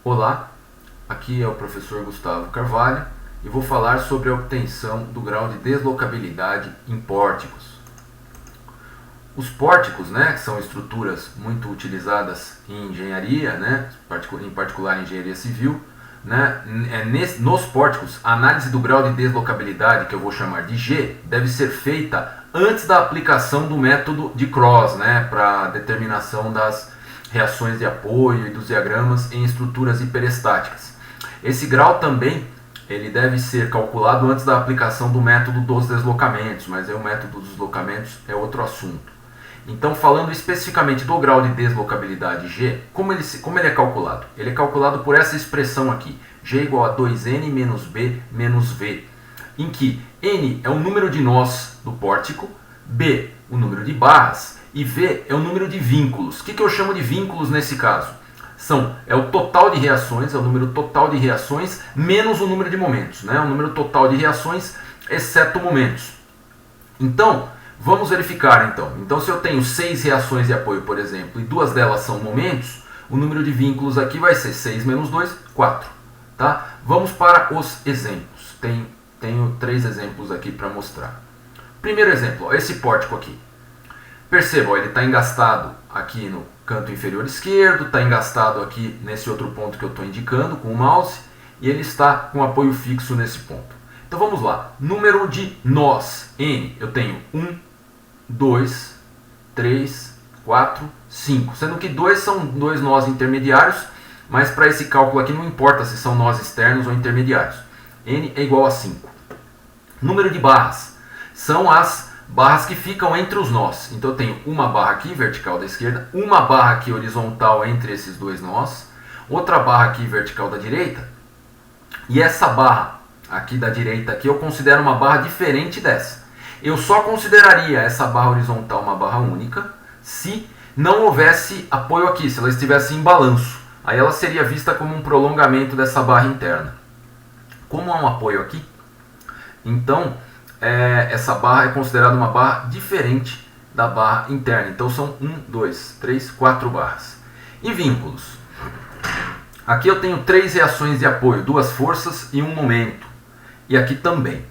Olá, aqui é o professor Gustavo Carvalho e vou falar sobre a obtenção do grau de deslocabilidade em pórticos. Os pórticos, que são estruturas muito utilizadas em engenharia, em particular em engenharia civil, nos pórticos, a análise do grau de deslocabilidade, que eu vou chamar de G, deve ser feita antes da aplicação do método de Cross, para determinação das reações de apoio e dos diagramas em estruturas hiperestáticas. Esse grau também ele deve ser calculado antes da aplicação do método dos deslocamentos, mas o método dos deslocamentos é outro assunto. Então, falando especificamente do grau de deslocabilidade G, como ele é calculado? Ele é calculado por essa expressão aqui, G igual a 2N menos B menos V, em que N é o número de nós do pórtico, B o número de barras e V é o número de vínculos. O que eu chamo de vínculos nesse caso? É o total de reações, é o número total de reações menos o número de momentos, o número total de reações exceto momentos. Então, vamos verificar então. Se eu tenho 6 reações de apoio, por exemplo, e 2 delas são momentos, o número de vínculos aqui vai ser 6 menos 2, 4. Tá? Vamos para os exemplos. Tenho 3 exemplos aqui para mostrar. Primeiro exemplo, esse pórtico aqui. Perceba, ele está engastado aqui no canto inferior esquerdo, está engastado aqui nesse outro ponto que eu estou indicando com o mouse, e ele está com apoio fixo nesse ponto. Então vamos lá, número de nós, N, eu tenho 1, 2, 3, 4, 5, sendo que 2 são 2 nós intermediários, mas para esse cálculo aqui não importa se são nós externos ou intermediários. N é igual a 5. Número de barras, são as barras que ficam entre os nós. Então eu tenho uma barra aqui vertical da esquerda, uma barra aqui horizontal entre esses 2 nós, outra barra aqui vertical da direita, e essa barra aqui da direita aqui eu considero uma barra diferente dessa. Eu só consideraria essa barra horizontal uma barra única se não houvesse apoio aqui, se ela estivesse em balanço. Aí ela seria vista como um prolongamento dessa barra interna. Como há um apoio aqui, então essa barra é considerada uma barra diferente da barra interna. Então são 1, 2, 3, 4 barras. E vínculos. Aqui eu tenho 3 reações de apoio, 2 forças e 1 momento. E aqui também.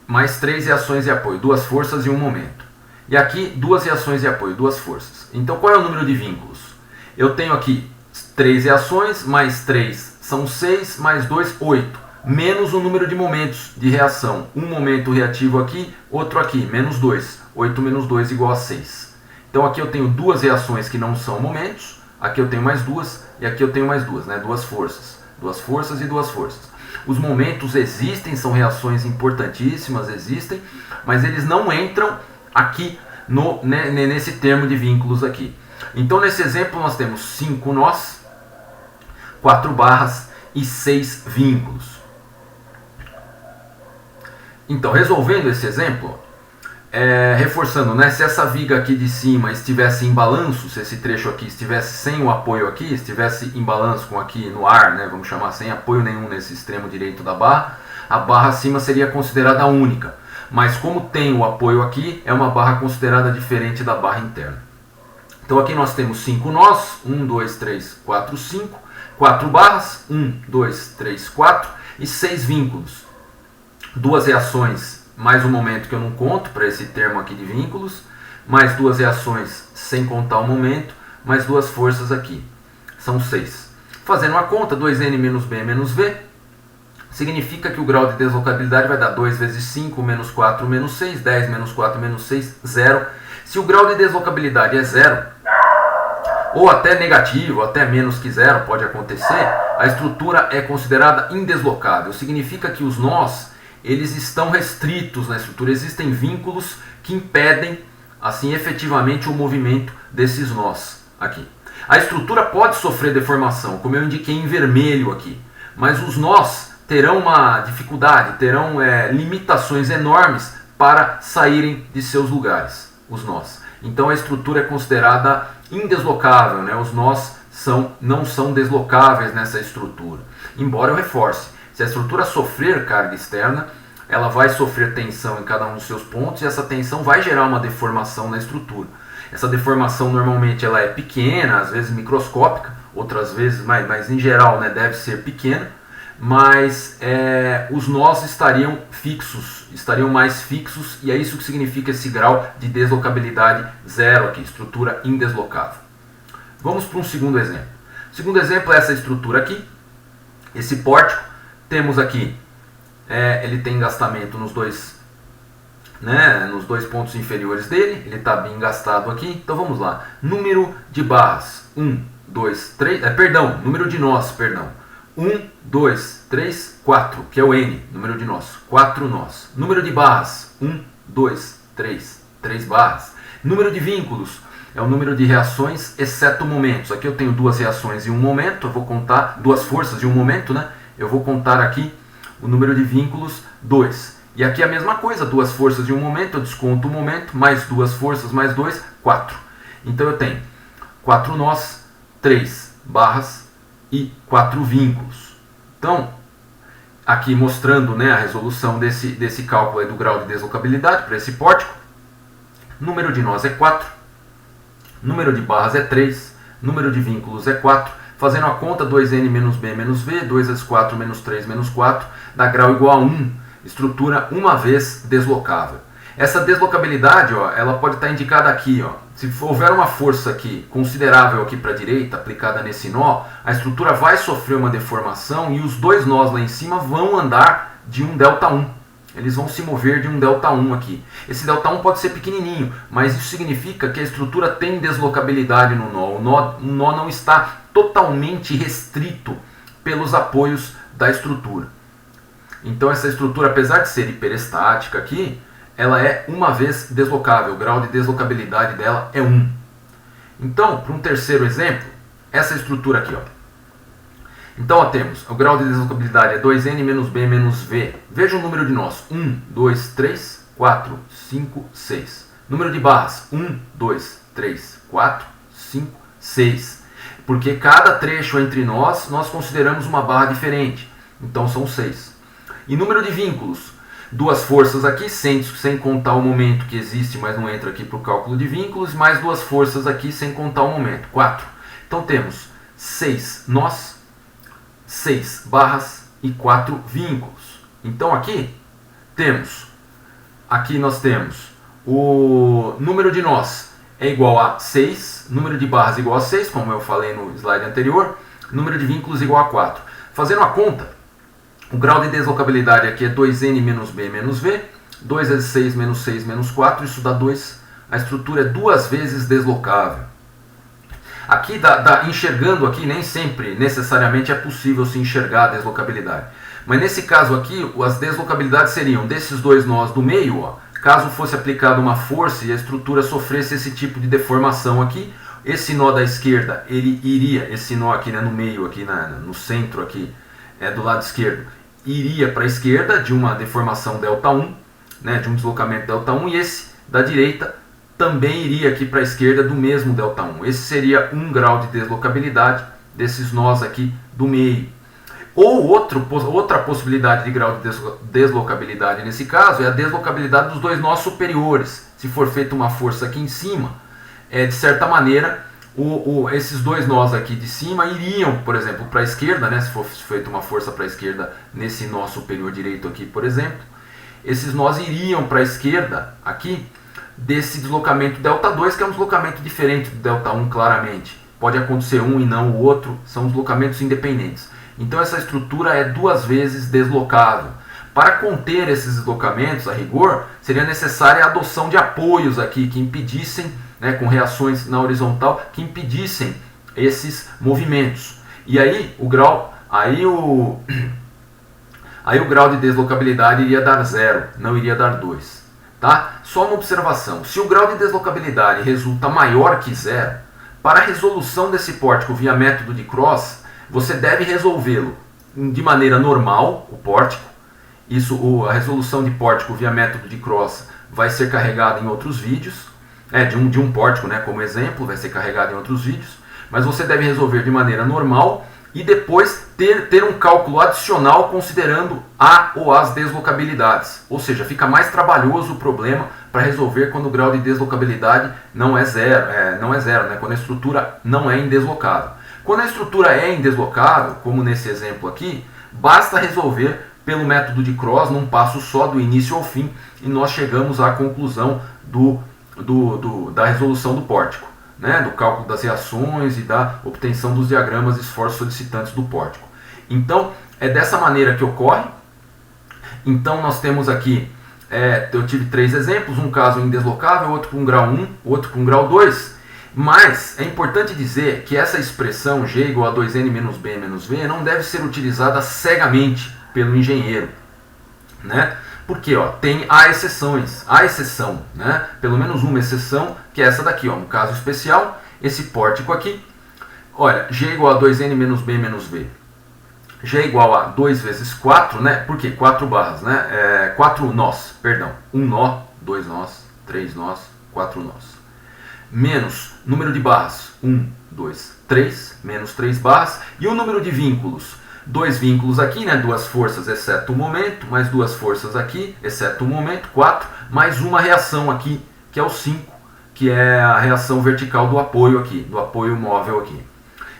Mais 3 reações de apoio, 2 forças e 1 momento. E aqui 2 reações de apoio, 2 forças. Então qual é o número de vínculos? Eu tenho aqui 3 reações, mais 3 são 6, mais 2, 8. Menos o número de momentos de reação. Um momento reativo aqui, outro aqui, menos 2. 8 menos 2 igual a 6. Então aqui eu tenho 2 reações que não são momentos, aqui eu tenho mais 2, e aqui eu tenho mais 2, 2 forças. 2 forças e 2 forças. Os momentos existem, são reações importantíssimas, existem, mas eles não entram aqui nesse termo de vínculos aqui. Então nesse exemplo nós temos 5 nós, 4 barras e 6 vínculos. Então, resolvendo esse exemplo, reforçando, se essa viga aqui de cima estivesse em balanço, se esse trecho aqui estivesse sem o apoio aqui, estivesse em balanço com aqui no ar, vamos chamar sem apoio nenhum nesse extremo direito da barra, a barra acima seria considerada única. Mas como tem o apoio aqui, é uma barra considerada diferente da barra interna. Então aqui nós temos 5 nós, 1, 2, 3, 4, 5, 4 barras, 1, 2, 3, 4 e 6 vínculos. 2 reações, mais um momento que eu não conto para esse termo aqui de vínculos, mais 2 reações sem contar o momento, mais 2 forças aqui. São 6. Fazendo uma conta, 2N menos B menos V, significa que o grau de deslocabilidade vai dar 2 vezes 5 menos 4 menos 6, 10 menos 4 menos 6, 0. Se o grau de deslocabilidade é 0, ou até negativo, até menos que 0, pode acontecer, a estrutura é considerada indeslocável. Significa que os nós eles estão restritos na estrutura, existem vínculos que impedem, assim, efetivamente o movimento desses nós aqui. A estrutura pode sofrer deformação, como eu indiquei em vermelho aqui, mas os nós terão uma dificuldade, terão limitações enormes para saírem de seus lugares, os nós. Então a estrutura é considerada indeslocável, os nós não são deslocáveis nessa estrutura. Embora eu reforce, se a estrutura sofrer carga externa, ela vai sofrer tensão em cada um dos seus pontos e essa tensão vai gerar uma deformação na estrutura. Essa deformação normalmente ela é pequena, às vezes microscópica, outras vezes, mas em geral, né, deve ser pequeno, mas os nós estariam fixos, estariam mais fixos, e é isso que significa esse grau de deslocabilidade zero aqui, estrutura indeslocável. Vamos para um segundo exemplo. O segundo exemplo é essa estrutura aqui, esse pórtico. Temos aqui, ele tem engastamento nos dois pontos inferiores dele, ele está bem engastado aqui. Então vamos lá, número de barras, 1, 2, 3, número de nós, 1, 2, 3, 4, que é o N, número de nós, 4 nós. Número de barras, 1, 2, 3, 3 barras. Número de vínculos, é o número de reações, exceto momentos. Aqui eu tenho duas reações e um momento, eu vou contar, duas forças e um momento, né? Eu vou contar aqui o número de vínculos, 2. E aqui a mesma coisa, duas forças e um momento, eu desconto o momento, mais duas forças, mais 2, 4. Então eu tenho 4 nós, 3 barras e 4 vínculos. Então, aqui mostrando, né, a resolução desse cálculo aí do grau de deslocabilidade para esse pórtico. Número de nós é 4, número de barras é 3, número de vínculos é 4. Fazendo a conta, 2n menos b menos v, 2 vezes 4 menos 3 menos 4, dá grau igual a 1. Estrutura uma vez deslocável. Essa deslocabilidade, ó, ela pode estar indicada aqui. Ó. Se houver uma força aqui considerável aqui para a direita, aplicada nesse nó, a estrutura vai sofrer uma deformação e os dois nós lá em cima vão andar de um ΔI. Eles vão se mover de um ΔI aqui. Esse ΔI pode ser pequenininho, mas isso significa que a estrutura tem deslocabilidade no nó. O nó não está totalmente restrito pelos apoios da estrutura. Então essa estrutura, apesar de ser hiperestática aqui, ela é uma vez deslocável. O grau de deslocabilidade dela é 1. Então, para um terceiro exemplo, essa estrutura aqui. Ó. Então, ó, temos o grau de deslocabilidade é 2n menos b menos v. Veja o número de nós. 1, 2, 3, 4, 5, 6. Número de barras. 1, 2, 3, 4, 5, 6. Porque cada trecho entre nós consideramos uma barra diferente. Então, são 6. E número de vínculos, duas forças aqui, sem contar o momento que existe, mas não entra aqui para o cálculo de vínculos, mais duas forças aqui sem contar o momento, 4. Então temos 6 nós, 6 barras e 4 vínculos. Então aqui nós temos o número de nós é igual a 6, número de barras igual a 6, como eu falei no slide anterior, número de vínculos igual a 4. Fazendo a conta, o grau de deslocabilidade aqui é 2n menos b menos v, 2 vezes 6 menos 4, isso dá 2. A estrutura é duas vezes deslocável. Aqui, enxergando aqui, nem sempre necessariamente é possível se enxergar a deslocabilidade. Mas nesse caso aqui, as deslocabilidades seriam desses dois nós do meio, ó, caso fosse aplicada uma força e a estrutura sofresse esse tipo de deformação aqui, esse nó da esquerda, ele iria, esse nó aqui, né, no meio, aqui no centro aqui, do lado esquerdo, iria para a esquerda de uma deformação ΔI, né, de um deslocamento ΔI, e esse da direita também iria aqui para a esquerda do mesmo ΔI. Esse seria um grau de deslocabilidade desses nós aqui do meio. Ou outra possibilidade de grau de deslocabilidade nesse caso é a deslocabilidade dos dois nós superiores. Se for feita uma força aqui em cima, de certa maneira, esses dois nós aqui de cima iriam, por exemplo, para a esquerda, né, se fosse feita uma força para a esquerda nesse nó superior direito aqui, por exemplo, esses nós iriam para a esquerda aqui desse deslocamento ΔI, que é um deslocamento diferente do ΔI claramente. Pode acontecer um e não o outro, são deslocamentos independentes. Então essa estrutura é duas vezes deslocável. Para conter esses deslocamentos, a rigor, seria necessária a adoção de apoios aqui que impedissem, né, com reações na horizontal, que impedissem esses movimentos. E aí o grau de deslocabilidade iria dar 0, não iria dar 2. Tá? Só uma observação, se o grau de deslocabilidade resulta maior que 0, para a resolução desse pórtico via método de Cross, você deve resolvê-lo de maneira normal, o pórtico. A resolução de pórtico via método de Cross vai ser carregada em outros vídeos, de um pórtico, né, como exemplo, vai ser carregado em outros vídeos, mas você deve resolver de maneira normal e depois ter um cálculo adicional considerando a ou as deslocabilidades. Ou seja, fica mais trabalhoso o problema para resolver quando o grau de deslocabilidade não é zero, né, quando a estrutura não é indeslocável. Quando a estrutura é indeslocável, como nesse exemplo aqui, basta resolver pelo método de Cross num passo só, do início ao fim, e nós chegamos à conclusão da resolução do pórtico, né? Do cálculo das reações e da obtenção dos diagramas de esforços solicitantes do pórtico. Então, é dessa maneira que ocorre. Então, nós temos aqui, eu tive 3 exemplos, um caso indeslocável, outro com grau 1, outro com grau 2, mas é importante dizer que essa expressão G igual a 2N menos B menos V não deve ser utilizada cegamente pelo engenheiro, né? Porque tem a exceção, né? Pelo menos uma exceção, que é essa daqui, no caso especial, esse pórtico aqui. Olha, G igual a 2N menos B menos V. G é igual a 2 vezes 4, né? Por quê? 4 barras, né? 4 nós, perdão. 1 nó, 2 nós, 3 nós, 4 nós. Menos número de barras, 1, 2, 3, menos 3 barras. E o número de vínculos, 2 vínculos aqui, né? 2 forças, exceto o momento, mais 2 forças aqui, exceto o momento, 4, mais uma reação aqui, que é o 5, que é a reação vertical do apoio aqui, do apoio móvel aqui.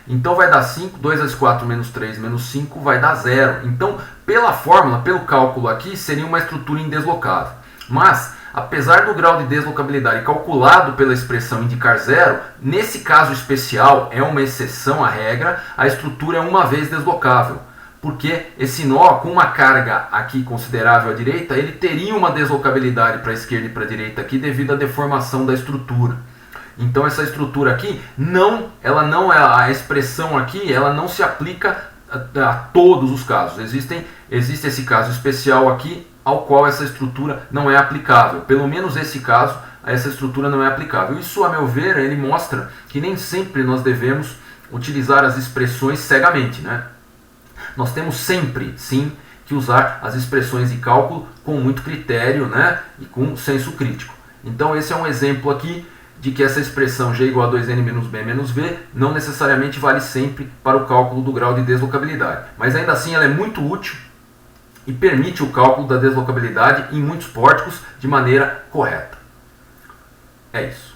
Então vai dar 5, 2 vezes 4 menos 3 menos 5 vai dar 0. Então, pela fórmula, pelo cálculo aqui, seria uma estrutura indeslocável. Mas, apesar do grau de deslocabilidade calculado pela expressão indicar 0, nesse caso especial, é uma exceção à regra, a estrutura é uma vez deslocável. Porque esse nó, com uma carga aqui considerável à direita, ele teria uma deslocabilidade para a esquerda e para a direita aqui devido à deformação da estrutura. Então essa estrutura aqui, a expressão aqui, ela não se aplica a todos os casos. Existe esse caso especial aqui, ao qual essa estrutura não é aplicável. Pelo menos esse caso, essa estrutura não é aplicável. Isso, a meu ver, ele mostra que nem sempre nós devemos utilizar as expressões cegamente, né? Nós temos sempre, sim, que usar as expressões de cálculo com muito critério, né? E com senso crítico. Então esse é um exemplo aqui de que essa expressão G igual a 2N menos B menos V não necessariamente vale sempre para o cálculo do grau de deslocabilidade. Mas ainda assim ela é muito útil e permite o cálculo da deslocabilidade em muitos pórticos de maneira correta. É isso.